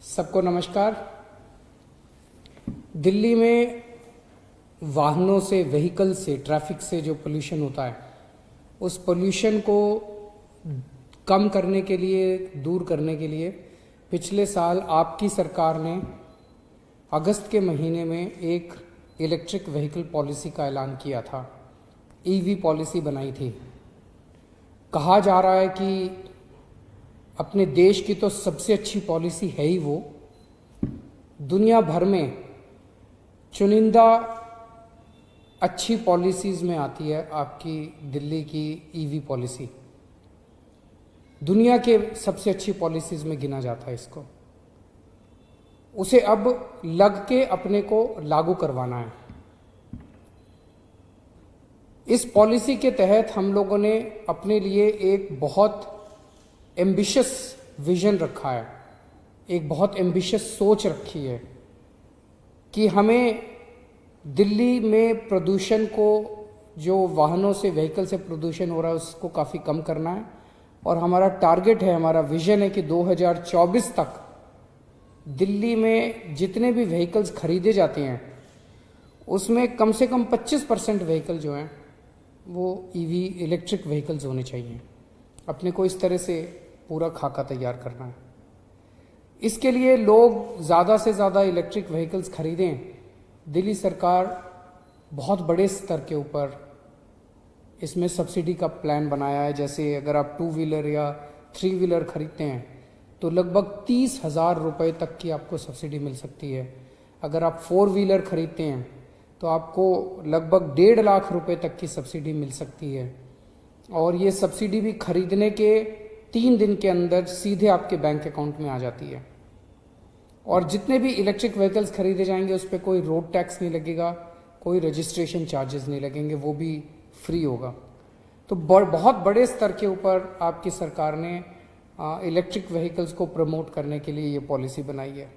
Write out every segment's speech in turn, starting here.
सबको नमस्कार। दिल्ली में वाहनों से, व्हीकल से, ट्रैफिक से जो पोल्यूशन होता है, उस पोल्यूशन को कम करने के लिए, दूर करने के लिए पिछले साल आपकी सरकार ने अगस्त के महीने में एक इलेक्ट्रिक व्हीकल पॉलिसी का ऐलान किया था। ईवी पॉलिसी बनाई थी। कहा जा रहा है कि अपने देश की तो सबसे अच्छी पॉलिसी है ही वो। दुनिया भर में चुनिंदा अच्छी पॉलिसीज में आती है आपकी दिल्ली की ईवी पॉलिसी। दुनिया के सबसे अच्छी पॉलिसीज में गिना जाता है इसको। उसे अब लग के अपने को लागू करवाना है। इस पॉलिसी के तहत हम लोगों ने अपने लिए एक बहुत एम्बिशियस विजन रखा है, एक बहुत एम्बिशियस सोच रखी है कि हमें दिल्ली में प्रदूषण को, जो वाहनों से, व्हीकल से प्रदूषण हो रहा है, उसको काफ़ी कम करना है। और हमारा टारगेट है, हमारा विजन है कि 2024 तक दिल्ली में जितने भी व्हीकल्स खरीदे जाते हैं उसमें कम से कम 25% व्हीकल जो हैं वो ईवी, इलेक्ट्रिक व्हीकल्स होने चाहिए। अपने को इस तरह से पूरा खाका तैयार करना है। इसके लिए लोग ज़्यादा से ज़्यादा इलेक्ट्रिक व्हीकल्स खरीदें। दिल्ली सरकार बहुत बड़े स्तर के ऊपर इसमें सब्सिडी का प्लान बनाया है। जैसे अगर आप 2 व्हीलर या 3 व्हीलर खरीदते हैं तो लगभग 30,000 रुपये तक की आपको सब्सिडी मिल सकती है। अगर आप 4 व्हीलर खरीदते हैं तो आपको लगभग 1.5 लाख रुपए तक की सब्सिडी मिल सकती है। और ये सब्सिडी भी खरीदने के 3 दिन के अंदर सीधे आपके बैंक अकाउंट में आ जाती है। और जितने भी इलेक्ट्रिक व्हीकल्स खरीदे जाएंगे उस पर कोई रोड टैक्स नहीं लगेगा, कोई रजिस्ट्रेशन चार्जेस नहीं लगेंगे, वो भी फ्री होगा। तो बहुत बड़े स्तर के ऊपर आपकी सरकार ने इलेक्ट्रिक व्हीकल्स को प्रमोट करने के लिए ये पॉलिसी बनाई है।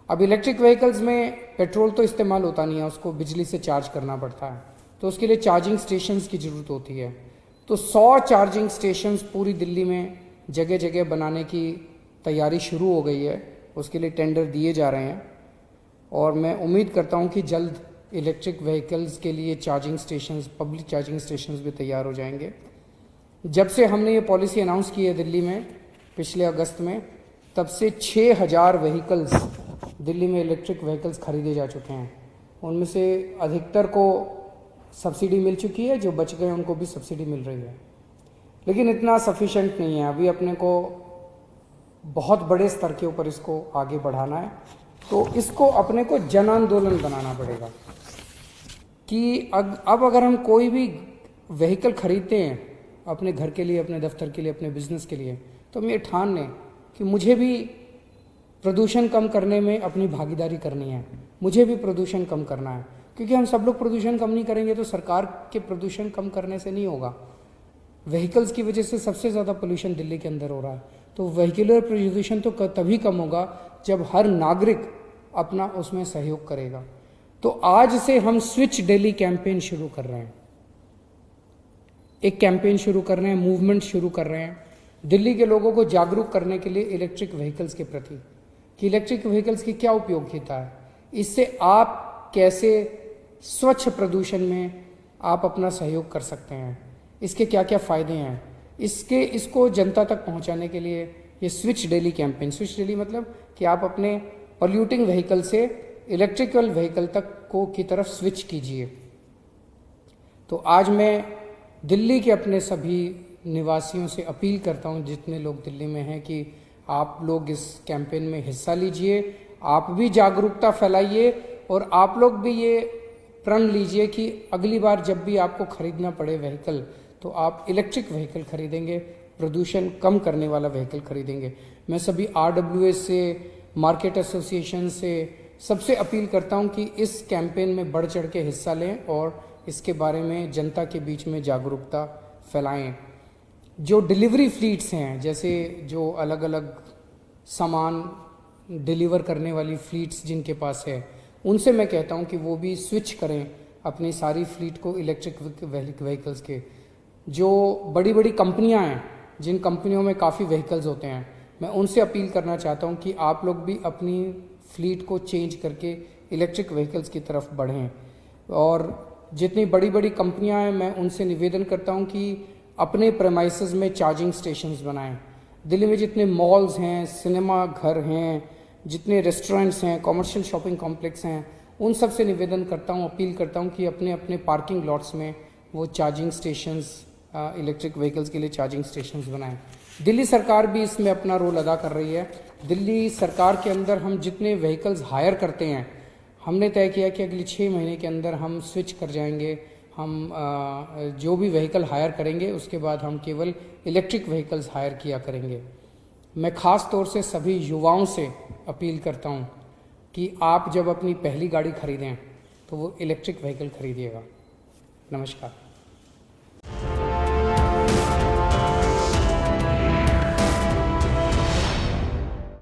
अब इलेक्ट्रिक व्हीकल्स में पेट्रोल तो इस्तेमाल होता नहीं है, उसको बिजली से चार्ज करना पड़ता है, तो उसके लिए चार्जिंग स्टेशंस की ज़रूरत होती है। तो 100 चार्जिंग स्टेशंस पूरी दिल्ली में जगह जगह बनाने की तैयारी शुरू हो गई है। उसके लिए टेंडर दिए जा रहे हैं और मैं उम्मीद करता हूं कि जल्द इलेक्ट्रिक व्हीकल्स के लिए charging stations, public charging stations भी तैयार हो जाएंगे। जब से हमने ये पॉलिसी अनाउंस की है दिल्ली में पिछले अगस्त में, तब से 6,000 व्हीकल्स दिल्ली में, इलेक्ट्रिक व्हीकल्स खरीदे जा चुके हैं। उनमें से अधिकतर को सब्सिडी मिल चुकी है, जो बच गए उनको भी सब्सिडी मिल रही है। लेकिन इतना सफिशेंट नहीं है। अभी अपने को बहुत बड़े स्तर के ऊपर इसको आगे बढ़ाना है। तो इसको अपने को जन आंदोलन बनाना पड़ेगा कि अब अगर हम कोई भी व्हीकल खरीदते हैं अपने घर के लिए, अपने दफ्तर के लिए, अपने बिजनेस के लिए, तो हम ये ठान लें कि मुझे भी प्रदूषण कम करने में अपनी भागीदारी करनी है, मुझे भी प्रदूषण कम करना है। क्योंकि हम सब लोग प्रदूषण कम नहीं करेंगे तो सरकार के प्रदूषण कम करने से नहीं होगा। व्हीकल्स की वजह से सबसे ज़्यादा पोल्यूशन दिल्ली के अंदर हो रहा है। तो व्हीकुलर प्रदूषण तो तभी कम होगा जब हर नागरिक अपना उसमें सहयोग करेगा। तो आज से हम स्विच दिल्ली कैंपेन शुरू कर रहे हैं। एक कैंपेन शुरू कर रहे हैं, मूवमेंट शुरू कर रहे हैं दिल्ली के लोगों को जागरूक करने के लिए इलेक्ट्रिक व्हीकल्स के प्रति, कि इलेक्ट्रिक व्हीकल्स की क्या उपयोगिता है, इससे आप कैसे स्वच्छ प्रदूषण में आप अपना सहयोग कर सकते हैं, इसके क्या क्या फ़ायदे हैं। इसको जनता तक पहुंचाने के लिए ये switch Delhi campaign, switch Delhi मतलब कि आप अपने पॉल्यूटिंग व्हीकल से इलेक्ट्रिकल व्हीकल तक की तरफ स्विच कीजिए। तो आज मैं दिल्ली के अपने सभी निवासियों से अपील करता हूं, जितने लोग दिल्ली में हैं, कि आप लोग इस कैंपेन में हिस्सा लीजिए, आप भी जागरूकता फैलाइए और आप लोग भी ये प्रण लीजिए कि अगली बार जब भी आपको खरीदना पड़े व्हीकल तो आप इलेक्ट्रिक व्हीकल खरीदेंगे, प्रदूषण कम करने वाला व्हीकल खरीदेंगे। मैं सभी RWS से, मार्केट एसोसिएशन से सबसे अपील करता हूं कि इस कैंपेन में बढ़ चढ़ के हिस्सा लें और इसके बारे में जनता के बीच में जागरूकता फैलाएं। जो डिलीवरी फ्लीट्स हैं, जैसे जो अलग अलग सामान डिलीवर करने वाली फ्लीट्स जिनके पास है, उनसे मैं कहता हूं कि वो भी स्विच करें अपनी सारी फ्लीट को इलेक्ट्रिक व्हीकल्स के। जो बड़ी बड़ी कंपनियां हैं, जिन कंपनियों में काफ़ी व्हीकल्स होते हैं, मैं उनसे अपील करना चाहता हूं कि आप लोग भी अपनी फ्लीट को चेंज करके इलेक्ट्रिक व्हीकल्स की तरफ बढ़ें। और जितनी बड़ी बड़ी कंपनियां हैं, मैं उनसे निवेदन करता हूं कि अपने प्रेमाइसेस में चार्जिंग स्टेशंस बनाएं। दिल्ली में जितने मॉल्स हैं, सिनेमा घर हैं, जितने रेस्टोरेंट्स हैं, कॉमर्शियल शॉपिंग कॉम्प्लेक्स हैं, उन सब से निवेदन करता हूं, अपील करता हूं कि अपने अपने पार्किंग लॉट्स में वो चार्जिंग स्टेशंस, इलेक्ट्रिक व्हीकल्स के लिए चार्जिंग स्टेशंस बनाएं। दिल्ली सरकार भी इसमें अपना रोल अदा कर रही है। दिल्ली सरकार के अंदर हम जितने व्हीकल्स हायर करते हैं, हमने तय किया कि अगले 6 महीने के अंदर हम स्विच कर जाएंगे। हम जो भी व्हीकल हायर करेंगे उसके बाद हम केवल इलेक्ट्रिक व्हीकल्स हायर किया करेंगे। मैं ख़ास तौर से सभी युवाओं से अपील करता हूं कि आप जब अपनी पहली गाड़ी खरीदें तो वो इलेक्ट्रिक व्हीकल खरीदिएगा। नमस्कार।